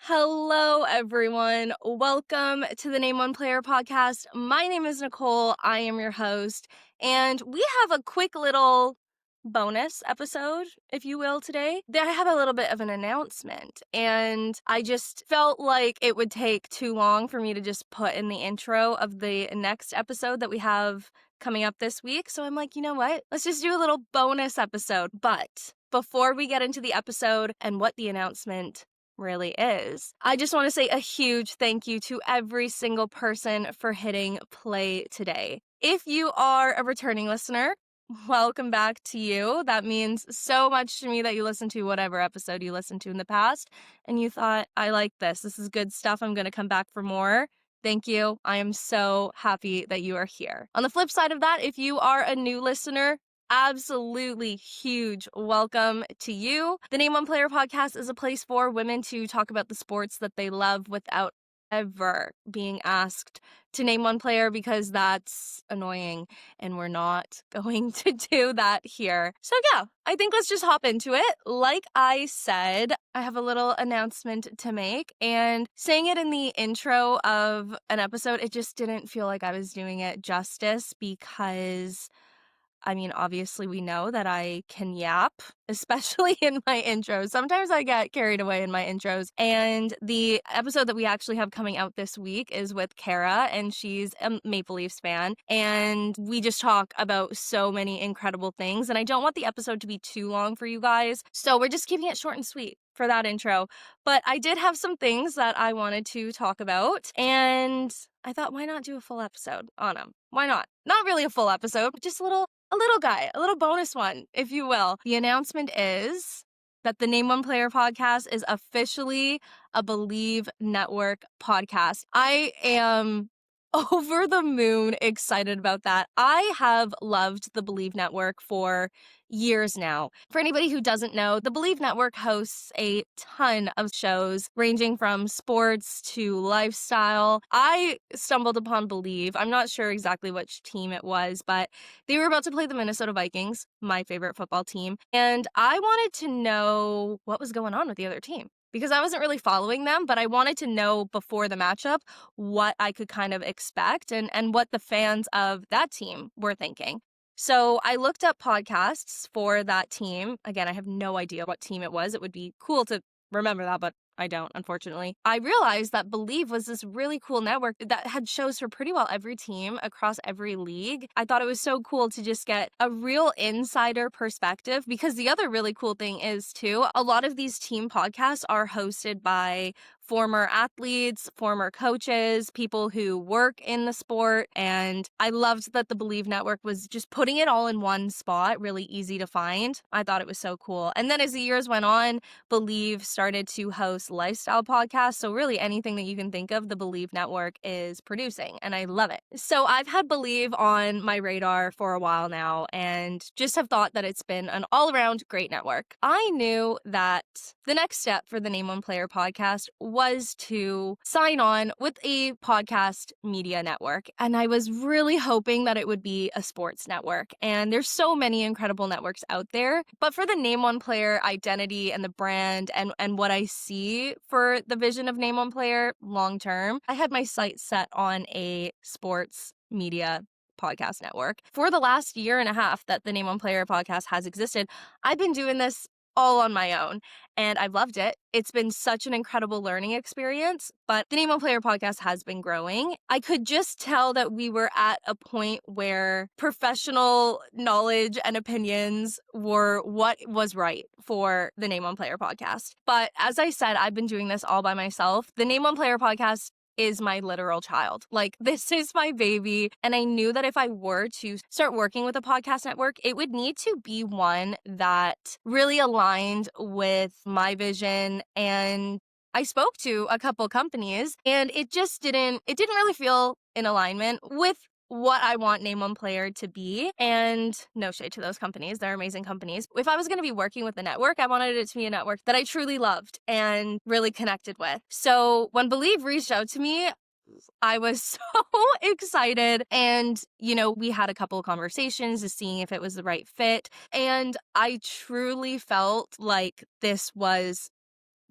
Hello, everyone. Welcome to the Name One Player podcast. My name is Nicole. I am your host, and we have a quick little bonus episode, if you will, today. I have a little bit of an announcement, and I just felt like it would take too long for me to just put in the intro of the next episode that we have coming up this week. So I'm like, you know what? Let's just do a little bonus episode. But before we get into the episode and what the announcement really is, I just want to say a huge thank you to every single person for hitting play today. If you are a returning listener, welcome back to you. That means so much to me that you listened to whatever episode you listened to in the past and you thought, I like this. This is good stuff. I'm going to come back for more. Thank you. I am so happy that you are here. On the flip side of that, if you are a new listener, absolutely huge welcome to you. The Name One Player podcast is a place for women to talk about the sports that they love without ever being asked to name one player, because that's annoying and we're not going to do that here. So yeah, I think let's just hop into it. Like I said, I have a little announcement to make, and saying it in the intro of an episode, it just didn't feel like I was doing it justice, because obviously we know that I can yap, especially in my intros. Sometimes I get carried away in my intros. And the episode that we actually have coming out this week is with Kara, and she's a Maple Leafs fan. And we just talk about so many incredible things. And I don't want the episode to be too long for you guys, so we're just keeping it short and sweet for that intro. But I did have some things that I wanted to talk about, and I thought, why not do a full episode on them? Why not? Not really a full episode, but just a little guy, a little bonus one, if you will. The announcement is that the Name One Player podcast is officially a Bleav Network podcast. I am over the moon excited about that. I have loved the Bleav Network for years now. For anybody who doesn't know, the Bleav Network hosts a ton of shows ranging from sports to lifestyle. I stumbled upon Bleav. I'm not sure exactly which team it was, but they were about to play the Minnesota Vikings, my favorite football team, and I wanted to know what was going on with the other team, because I wasn't really following them, but I wanted to know before the matchup what I could kind of expect and what the fans of that team were thinking. So I looked up podcasts for that team. Again, I have no idea what team it was. It would be cool to remember that, but I don't, unfortunately. I realized that Bleav was this really cool network that had shows for pretty well every team across every league. I thought it was so cool to just get a real insider perspective, because the other really cool thing is, too, a lot of these team podcasts are hosted by former athletes, former coaches, people who work in the sport, and I loved that the Bleav Network was just putting it all in one spot, really easy to find. I thought it was so cool. And then as the years went on, Bleav started to host lifestyle podcasts, so really anything that you can think of, the Bleav Network is producing, and I love it. So I've had Bleav on my radar for a while now, and just have thought that it's been an all-around great network. I knew that the next step for the Name One Player podcast was to sign on with a podcast media network, and I was really hoping that it would be a sports network. And there's so many incredible networks out there, but for the Name One Player identity and the brand and what I see for the vision of Name One Player long term, I had my sights set on a sports media podcast network. For the last year and a half that the Name One Player podcast has existed, I've been doing this all on my own, and I've loved it. It's been such an incredible learning experience, but the Name One Player podcast has been growing. I could just tell that we were at a point where professional knowledge and opinions were what was right for the Name One Player podcast. But as I said, I've been doing this all by myself. The Name One Player podcast is my literal child. Like, this is my baby. And I knew that if I were to start working with a podcast network, it would need to be one that really aligned with my vision. And I spoke to a couple companies, and it didn't really feel in alignment with what I want Name One Player to be. And no shade to those companies, they're amazing companies. If I was going to be working with a network, I wanted it to be a network that I truly loved and really connected with. So when Bleav reached out to me, I was so excited. And, we had a couple of conversations to seeing if it was the right fit. And I truly felt like this was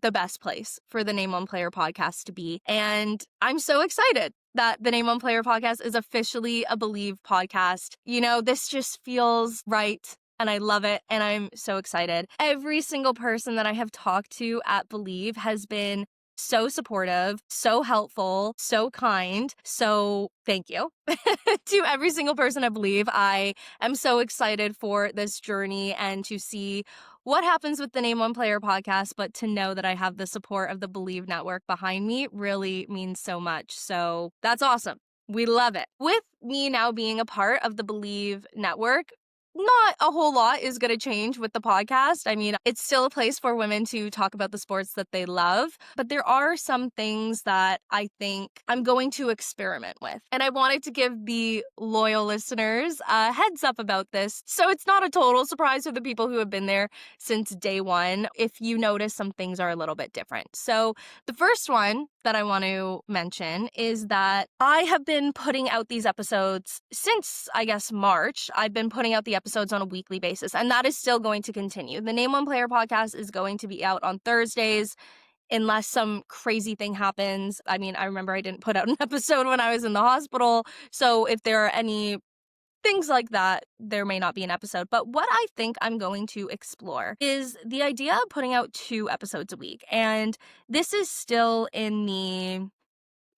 the best place for the Name One Player podcast to be. And I'm so excited that the Name One Player podcast is officially a Bleav podcast. You know, this just feels right. And I love it. And I'm so excited. Every single person that I have talked to at Bleav has been so supportive, so helpful, so kind. So thank you to every single person at Bleav. I am so excited for this journey and to see what happens with the Name One Player podcast, but to know that I have the support of the Bleav Network behind me really means so much. So that's awesome. We love it. With me now being a part of the Bleav Network, not a whole lot is going to change with the podcast. I mean, it's still a place for women to talk about the sports that they love, but there are some things that I think I'm going to experiment with. And I wanted to give the loyal listeners a heads up about this, so it's not a total surprise for the people who have been there since day one if you notice some things are a little bit different. So the first one that I want to mention is that I have been putting out these episodes since, I guess, March. I've been putting out the episodes on a weekly basis, and that is still going to continue. The Name One Player podcast is going to be out on Thursdays unless some crazy thing happens. I mean, I remember I didn't put out an episode when I was in the hospital, so if there are any things like that, there may not be an episode. But what I think I'm going to explore is the idea of putting out 2 episodes a week. And this is still in the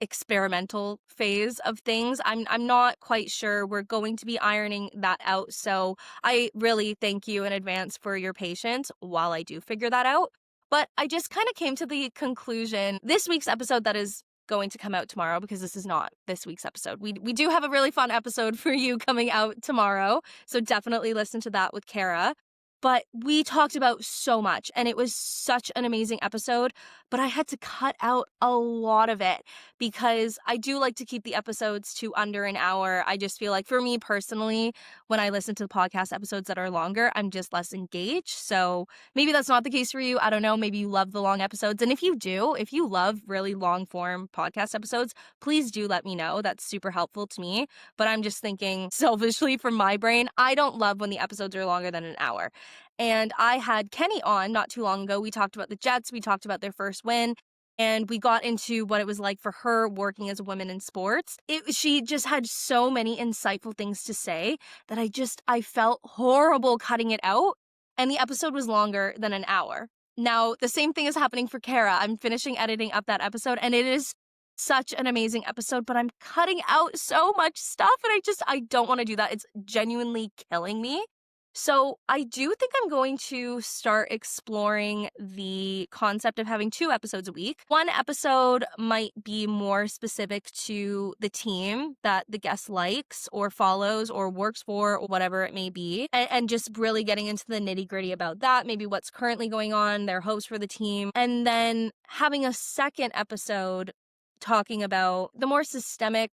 experimental phase of things. I'm not quite sure. We're going to be ironing that out. So I really thank you in advance for your patience while I do figure that out. But I just kind of came to the conclusion this week's episode that is going to come out tomorrow, because this is not this week's episode. We do have a really fun episode for you coming out tomorrow. So definitely listen to that with Kara. But we talked about so much, and it was such an amazing episode, but I had to cut out a lot of it because I do like to keep the episodes to under an hour. I just feel like for me personally, when I listen to the podcast episodes that are longer, I'm just less engaged. So maybe that's not the case for you. I don't know. Maybe you love the long episodes. And if you do, if you love really long form podcast episodes, please do let me know. That's super helpful to me. But I'm just thinking selfishly from my brain, I don't love when the episodes are longer than an hour. And I had Kenny on not too long ago. We talked about the Jets. We talked about their first win. And we got into what it was like for her working as a woman in sports. She just had so many insightful things to say that I felt horrible cutting it out. And the episode was longer than an hour. Now, the same thing is happening for Kara. I'm finishing editing up that episode, and it is such an amazing episode, but I'm cutting out so much stuff, and I don't want to do that. It's genuinely killing me. So I do think I'm going to start exploring the concept of having 2 episodes a week. One episode might be more specific to the team that the guest likes or follows or works for or whatever it may be, and just really getting into the nitty-gritty about that, maybe what's currently going on, their hopes for the team, and then having a second episode talking about the more systemic,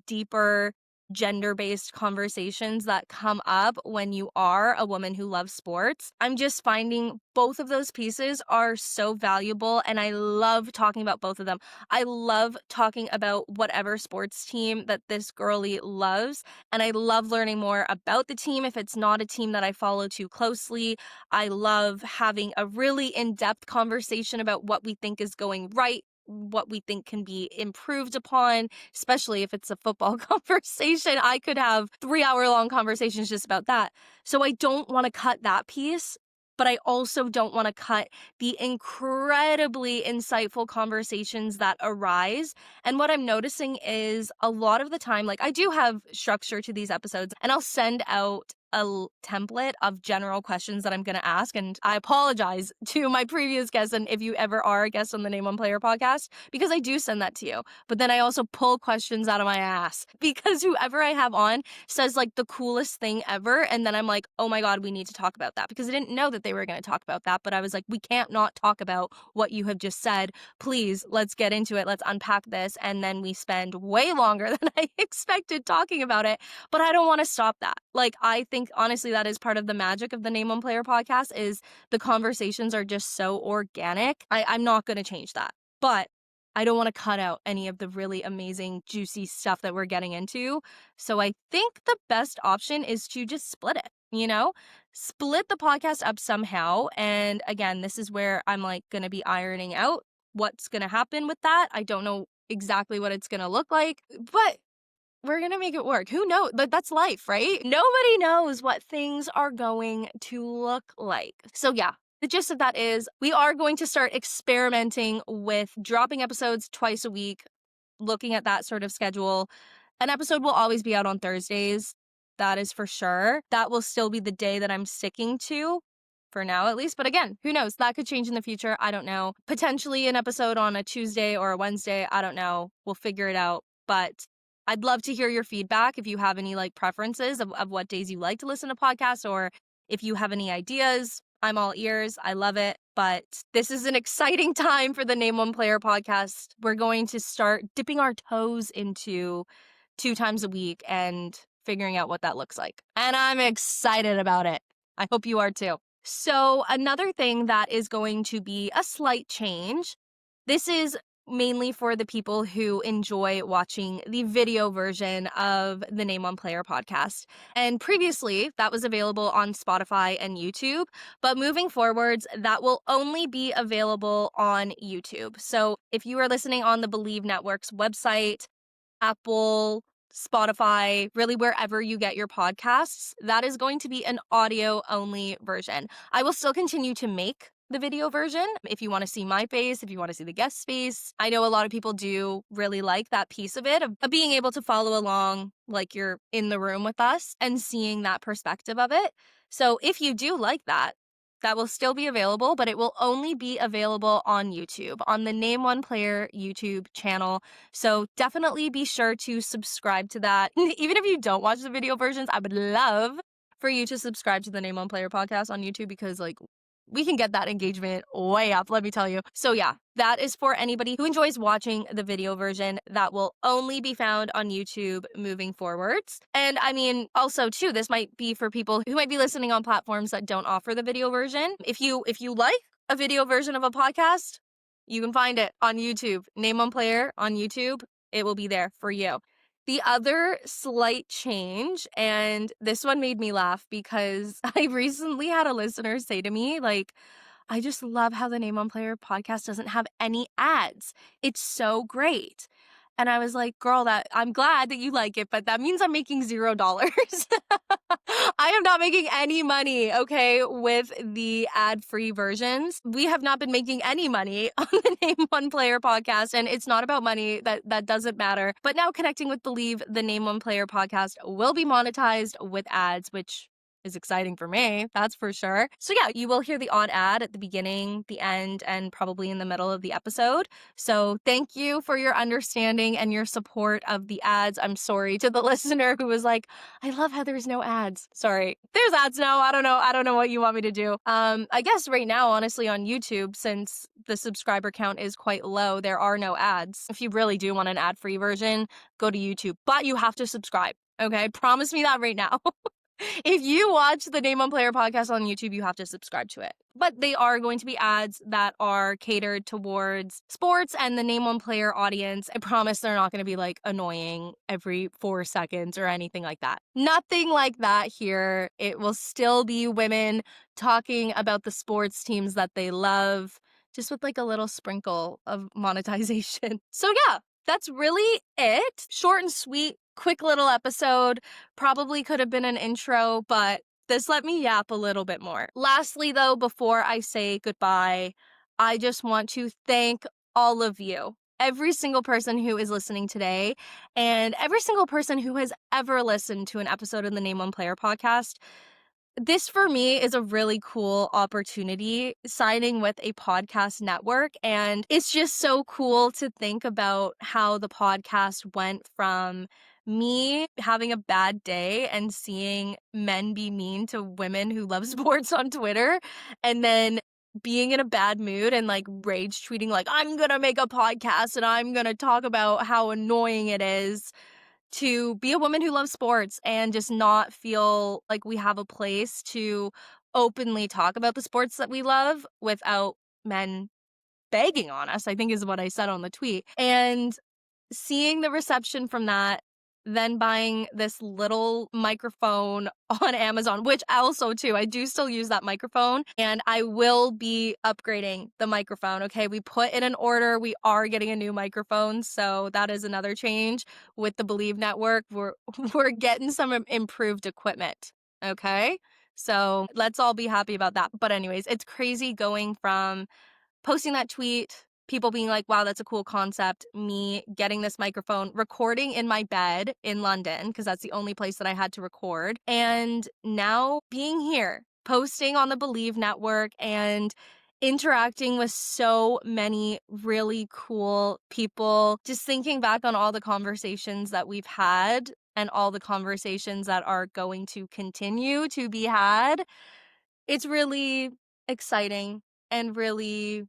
deeper, gender-based conversations that come up when you are a woman who loves sports. I'm just finding both of those pieces are so valuable, and I love talking about both of them. I love talking about whatever sports team that this girlie loves, and I love learning more about the team if it's not a team that I follow too closely. I love having a really in-depth conversation about what we think is going right, what we think can be improved upon, especially if it's a football conversation. I could have 3-hour-long conversations just about that. So I don't want to cut that piece, but I also don't want to cut the incredibly insightful conversations that arise. And what I'm noticing is a lot of the time, like, I do have structure to these episodes, and I'll send out a template of general questions that I'm going to ask. And I apologize to my previous guests, and if you ever are a guest on the Name One Player podcast, because I do send that to you. But then I also pull questions out of my ass because whoever I have on says like the coolest thing ever. And then I'm like, oh my God, we need to talk about that, because I didn't know that they were going to talk about that. But I was like, we can't not talk about what you have just said. Please, let's get into it. Let's unpack this. And then we spend way longer than I expected talking about it. But I don't want to stop that. Like, I think honestly that is part of the magic of the Name One Player podcast, is the conversations are just so organic. I'm not going to change that. But I don't want to cut out any of the really amazing, juicy stuff that we're getting into. So I think the best option is to just split it, you know? split the podcast up somehow. And again, this is where I'm like going to be ironing out what's going to happen with that. I don't know exactly what it's going to look like, but we're going to make it work. Who knows? But that's life, right? Nobody knows what things are going to look like. So yeah, the gist of that is we are going to start experimenting with dropping episodes twice a week, looking at that sort of schedule. An episode will always be out on Thursdays. That is for sure. That will still be the day that I'm sticking to for now, at least. But again, who knows? That could change in the future. I don't know. Potentially an episode on a Tuesday or a Wednesday. I don't know. We'll figure it out. But I'd love to hear your feedback if you have any like preferences of what days you like to listen to podcasts, or if you have any ideas. I'm all ears. I love it. But this is an exciting time for the Name One Player podcast. We're going to start dipping our toes into 2 times a week and figuring out what that looks like. And I'm excited about it. I hope you are too. So another thing that is going to be a slight change, this is mainly for the people who enjoy watching the video version of the Name One Player podcast. And previously, that was available on Spotify and YouTube, but moving forwards, that will only be available on YouTube. So if you are listening on the Bleav Network's website, Apple, Spotify, really wherever you get your podcasts, that is going to be an audio-only version. I will still continue to make the video version if you want to see my face, if you want to see the guest space. I know a lot of people do really like that piece of it, of being able to follow along like you're in the room with us and seeing that perspective of it. So if you do like that, that will still be available, but it will only be available on YouTube, on the Name One Player YouTube channel. So definitely be sure to subscribe to that. Even if you don't watch the video versions, I would love for you to subscribe to the Name One Player podcast on YouTube, because like we can get that engagement way up, let me tell you. So yeah, that is for anybody who enjoys watching the video version. That will only be found on YouTube moving forwards. And I mean, also too, this might be for people who might be listening on platforms that don't offer the video version. If you like a video version of a podcast, you can find it on YouTube. Name One Player on YouTube. It will be there for you. The other slight change, and this one made me laugh because I recently had a listener say to me, like, I just love how the Name One Player podcast doesn't have any ads. It's so great. And I was like, girl, that I'm glad that you like it, but that means I'm making $0. I am not making any money, okay, with the ad-free versions. We have not been making any money on the Name One Player podcast, and it's not about money. That doesn't matter. But now Connecting with Bleav, the Name One Player podcast will be monetized with ads, which is exciting for me, that's for sure. So yeah, you will hear the odd ad at the beginning, the end, and probably in the middle of the episode. So thank you for your understanding and your support of the ads. I'm sorry to the listener who was like, I love how there's no ads. Sorry, there's ads now. I don't know what you want me to do. I guess right now, honestly, on YouTube, since the subscriber count is quite low, there are no ads. If you really do want an ad-free version, go to YouTube, but you have to subscribe. Okay, promise me that right now. If you watch the Name One Player podcast on YouTube, you have to subscribe to it. But they are going to be ads that are catered towards sports and the Name One Player audience. I promise they're not going to be like annoying every 4 seconds or anything like that. Nothing like that here. It will still be women talking about the sports teams that they love, just with like a little sprinkle of monetization. So yeah, that's really it. Short and sweet. Quick little episode. Probably could have been an intro, but this let me yap a little bit more. Lastly, though, before I say goodbye, I just want to thank all of you, every single person who is listening today, and every single person who has ever listened to an episode of the Name One Player podcast. This for me is a really cool opportunity, signing with a podcast network. And it's just so cool to think about how the podcast went from me having a bad day and seeing men be mean to women who love sports on Twitter, and then being in a bad mood and like rage tweeting like, I'm gonna make a podcast and I'm gonna talk about how annoying it is to be a woman who loves sports and just not feel like we have a place to openly talk about the sports that we love without men begging on us, I think is what I said on the tweet. And seeing the reception from that then buying this little microphone on Amazon, which also too, I do still use that microphone, and I will be upgrading the microphone, okay? We put in an order, we are getting a new microphone, so that is another change with the Bleav Network. We're getting some improved equipment, okay? So let's all be happy about that. But anyways, it's crazy going from posting that tweet, people being like, wow, that's a cool concept, me getting this microphone, recording in my bed in London, because that's the only place that I had to record, and now being here, posting on the Bleav Network and interacting with so many really cool people, just thinking back on all the conversations that we've had and all the conversations that are going to continue to be had. It's really exciting and really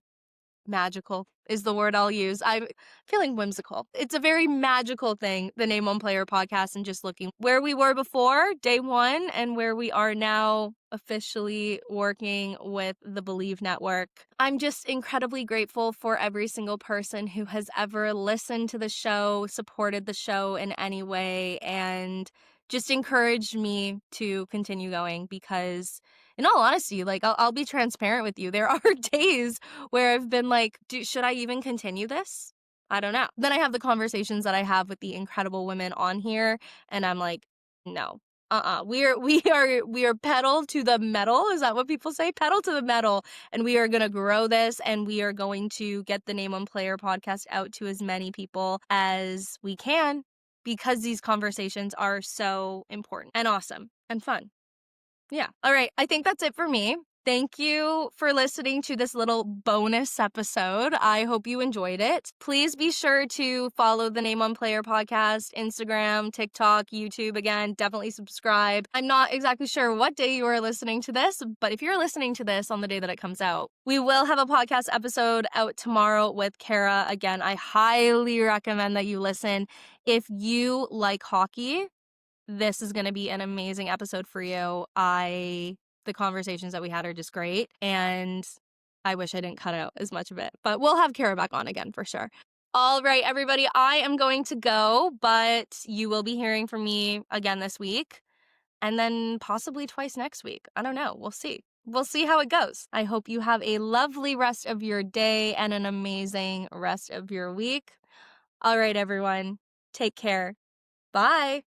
magical is the word I'll use. I'm feeling whimsical. It's a very magical thing, the Name One Player podcast, and just looking where we were before day one and where we are now officially working with the Bleav Network. I'm just incredibly grateful for every single person who has ever listened to the show, supported the show in any way, and just encouraged me to continue going because in all honesty, like I'll be transparent with you. There are days where I've been like, should I even continue this? I don't know. Then I have the conversations that I have with the incredible women on here, and I'm like, no. We are pedal to the metal. Is that what people say? Pedal to the metal. And we are gonna grow this, and we are going to get the Name One Player podcast out to as many people as we can because these conversations are so important and awesome and fun. Yeah. All right. I think that's it for me. Thank you for listening to this little bonus episode. I hope you enjoyed it. Please be sure to follow the Name One Player podcast, Instagram, TikTok, YouTube. Again, definitely subscribe. I'm not exactly sure what day you are listening to this, but if you're listening to this on the day that it comes out, we will have a podcast episode out tomorrow with Kara. Again, I highly recommend that you listen. If you like hockey, this is going to be an amazing episode for you. The conversations that we had are just great, and I wish I didn't cut out as much of it, but we'll have Kara back on again for sure. All right, everybody, I am going to go, but you will be hearing from me again this week, and then possibly twice next week. I don't know. We'll see. We'll see how it goes. I hope you have a lovely rest of your day and an amazing rest of your week. All right, everyone, take care. Bye.